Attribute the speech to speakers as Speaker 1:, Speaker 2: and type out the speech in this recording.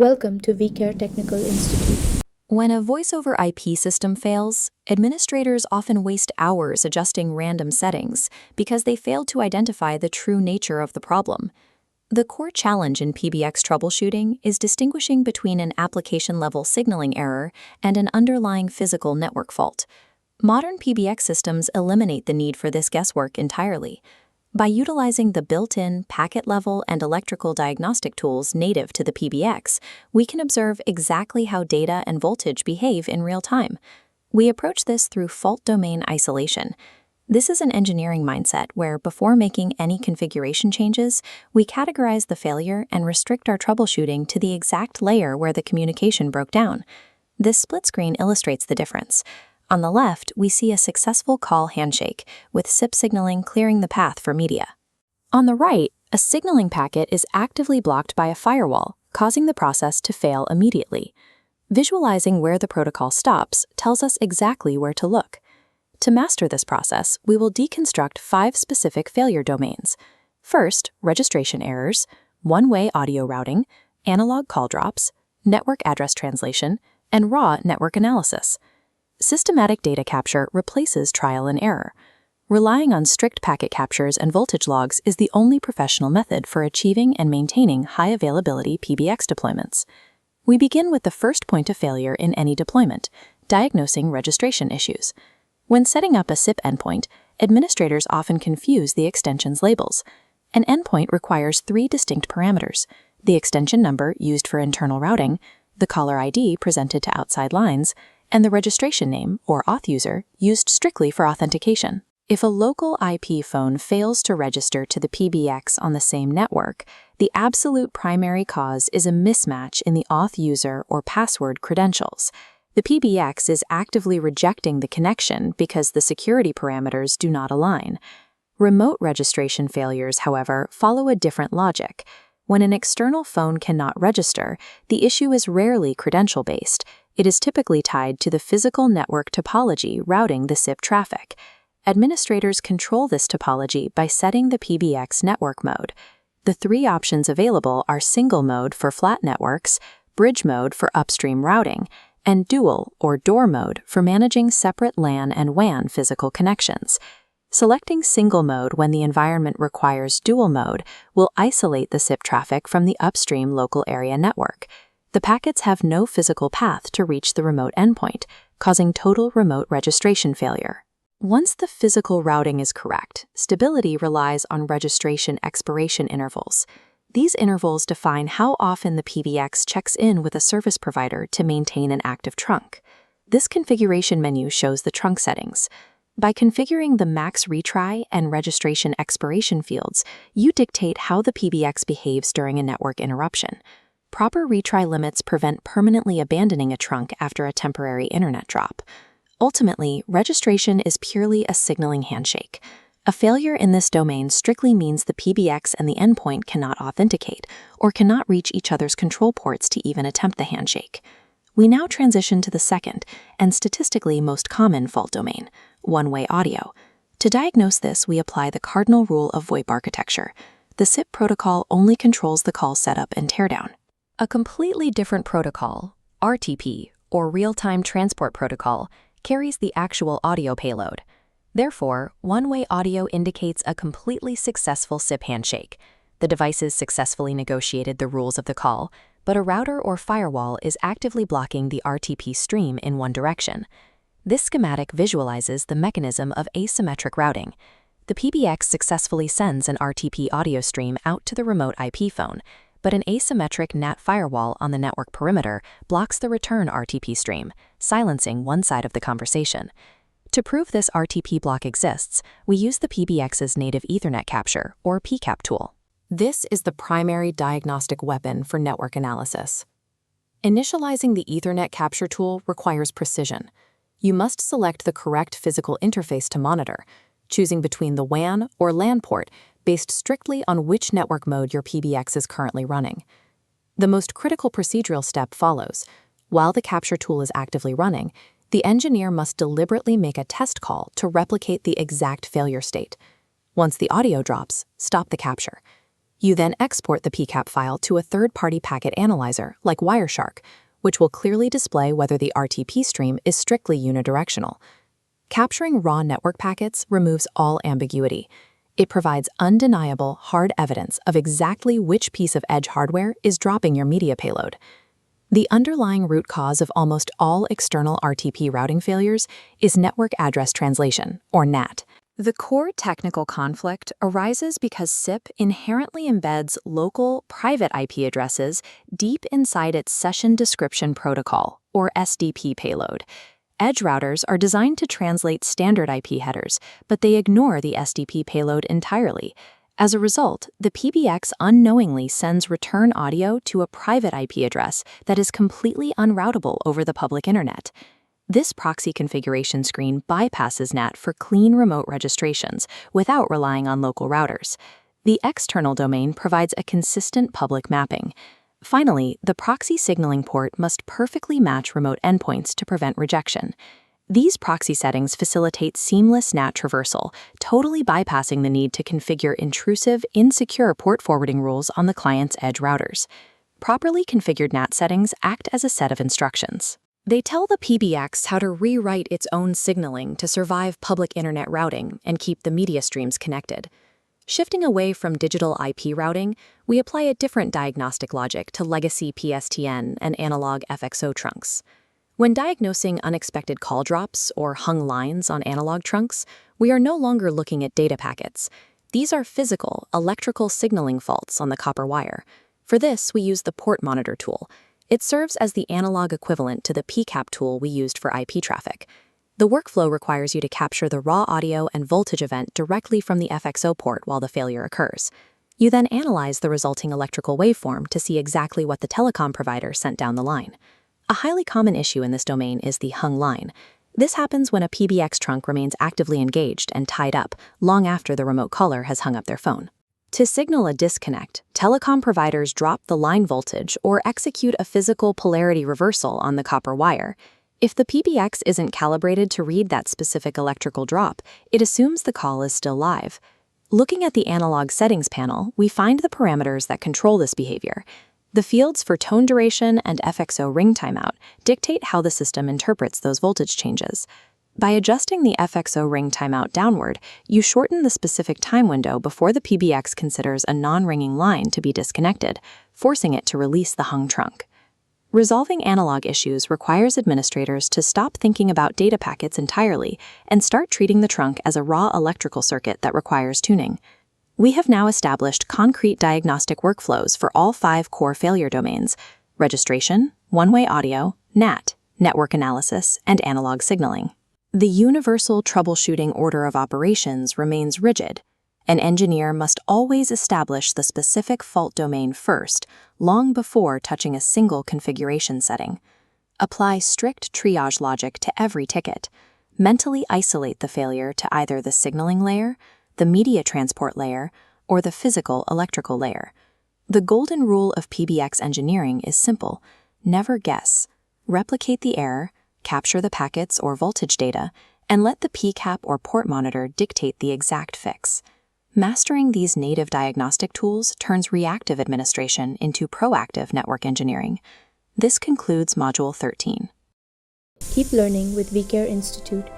Speaker 1: Welcome to Vcare Technical Institute.
Speaker 2: When a voice-over IP system fails, administrators often waste hours adjusting random settings because they failed to identify the true nature of the problem. The core challenge in PBX troubleshooting is distinguishing between an application-level signaling error and an underlying physical network fault. Modern PBX systems eliminate the need for this guesswork entirely. By utilizing the built-in packet-level and electrical diagnostic tools native to the PBX, we can observe exactly how data and voltage behave in real time. We approach this through fault domain isolation. This is an engineering mindset where, before making any configuration changes, we categorize the failure and restrict our troubleshooting to the exact layer where the communication broke down. This split screen illustrates the difference. On the left, we see a successful call handshake, with SIP signaling clearing the path for media. On the right, a signaling packet is actively blocked by a firewall, causing the process to fail immediately. Visualizing where the protocol stops tells us exactly where to look. To master this process, we will deconstruct 5 specific failure domains. First, registration errors, one-way audio routing, analog call drops, network address translation, and raw network analysis. Systematic data capture replaces trial and error. Relying on strict packet captures and voltage logs is the only professional method for achieving and maintaining high-availability PBX deployments. We begin with the first point of failure in any deployment, diagnosing registration issues. When setting up a SIP endpoint, administrators often confuse the extension's labels. An endpoint requires 3 distinct parameters: the extension number used for internal routing, the caller ID presented to outside lines, and the registration name, or auth user, used strictly for authentication. If a local IP phone fails to register to the PBX on the same network, the absolute primary cause is a mismatch in the auth user or password credentials. The PBX is actively rejecting the connection because the security parameters do not align. Remote registration failures, however, follow a different logic. When an external phone cannot register, the issue is rarely credential-based. It is typically tied to the physical network topology routing the SIP traffic. Administrators control this topology by setting the PBX network mode. The 3 options available are single mode for flat networks, bridge mode for upstream routing, and dual or door mode for managing separate LAN and WAN physical connections. Selecting single mode when the environment requires dual mode will isolate the SIP traffic from the upstream local area network. The packets have no physical path to reach the remote endpoint, causing total remote registration failure. Once the physical routing is correct, stability relies on registration expiration intervals. These intervals define how often the PBX checks in with a service provider to maintain an active trunk. This configuration menu shows the trunk settings. By configuring the max retry and registration expiration fields, you dictate how the PBX behaves during a network interruption. Proper retry limits prevent permanently abandoning a trunk after a temporary internet drop. Ultimately, registration is purely a signaling handshake. A failure in this domain strictly means the PBX and the endpoint cannot authenticate or cannot reach each other's control ports to even attempt the handshake. We now transition to the second and statistically most common fault domain, one-way audio. To diagnose this, we apply the cardinal rule of VoIP architecture. The SIP protocol only controls the call setup and teardown. A completely different protocol, RTP, or Real-Time Transport Protocol, carries the actual audio payload. Therefore, one-way audio indicates a completely successful SIP handshake. The devices successfully negotiated the rules of the call, but a router or firewall is actively blocking the RTP stream in one direction. This schematic visualizes the mechanism of asymmetric routing. The PBX successfully sends an RTP audio stream out to the remote IP phone, but an asymmetric NAT firewall on the network perimeter blocks the return RTP stream, silencing one side of the conversation. To prove this RTP block exists, we use the PBX's native Ethernet capture, or PCAP tool. This is the primary diagnostic weapon for network analysis. Initializing the Ethernet capture tool requires precision. You must select the correct physical interface to monitor, choosing between the WAN or LAN port based strictly on which network mode your PBX is currently running. The most critical procedural step follows. While the capture tool is actively running, the engineer must deliberately make a test call to replicate the exact failure state. Once the audio drops, stop the capture. You then export the PCAP file to a third-party packet analyzer, like Wireshark, which will clearly display whether the RTP stream is strictly unidirectional. Capturing raw network packets removes all ambiguity. It provides undeniable, hard evidence of exactly which piece of edge hardware is dropping your media payload. The underlying root cause of almost all external RTP routing failures is network address translation, or NAT. The core technical conflict arises because SIP inherently embeds local, private IP addresses deep inside its Session Description Protocol, or SDP payload. Edge routers are designed to translate standard IP headers, but they ignore the SDP payload entirely. As a result, the PBX unknowingly sends return audio to a private IP address that is completely unroutable over the public internet. This proxy configuration screen bypasses NAT for clean remote registrations without relying on local routers. The external domain provides a consistent public mapping. Finally, the proxy signaling port must perfectly match remote endpoints to prevent rejection. These proxy settings facilitate seamless NAT traversal, totally bypassing the need to configure intrusive, insecure port forwarding rules on the client's edge routers. Properly configured NAT settings act as a set of instructions. They tell the PBX how to rewrite its own signaling to survive public internet routing and keep the media streams connected. Shifting away from digital IP routing, we apply a different diagnostic logic to legacy PSTN and analog FXO trunks. When diagnosing unexpected call drops or hung lines on analog trunks, we are no longer looking at data packets. These are physical, electrical signaling faults on the copper wire. For this, we use the port monitor tool. It serves as the analog equivalent to the PCAP tool we used for IP traffic. The workflow requires you to capture the raw audio and voltage event directly from the FXO port while the failure occurs. You then analyze the resulting electrical waveform to see exactly what the telecom provider sent down the line. A highly common issue in this domain is the hung line. This happens when a PBX trunk remains actively engaged and tied up long after the remote caller has hung up their phone. To signal a disconnect, telecom providers drop the line voltage or execute a physical polarity reversal on the copper wire. If the PBX isn't calibrated to read that specific electrical drop, it assumes the call is still live. Looking at the analog settings panel, we find the parameters that control this behavior. The fields for tone duration and FXO ring timeout dictate how the system interprets those voltage changes. By adjusting the FXO ring timeout downward, you shorten the specific time window before the PBX considers a non-ringing line to be disconnected, forcing it to release the hung trunk. Resolving analog issues requires administrators to stop thinking about data packets entirely and start treating the trunk as a raw electrical circuit that requires tuning. We have now established concrete diagnostic workflows for all 5 core failure domains: registration, one-way audio, NAT, network analysis, and analog signaling. The universal troubleshooting order of operations remains rigid. An engineer must always establish the specific fault domain first, long before touching a single configuration setting. Apply strict triage logic to every ticket. Mentally isolate the failure to either the signaling layer, the media transport layer, or the physical electrical layer. The golden rule of PBX engineering is simple: never guess. Replicate the error, capture the packets or voltage data, and let the PCAP or port monitor dictate the exact fix. Mastering these native diagnostic tools turns reactive administration into proactive network engineering. This concludes Module 13.
Speaker 1: Keep learning with Vcare Institute.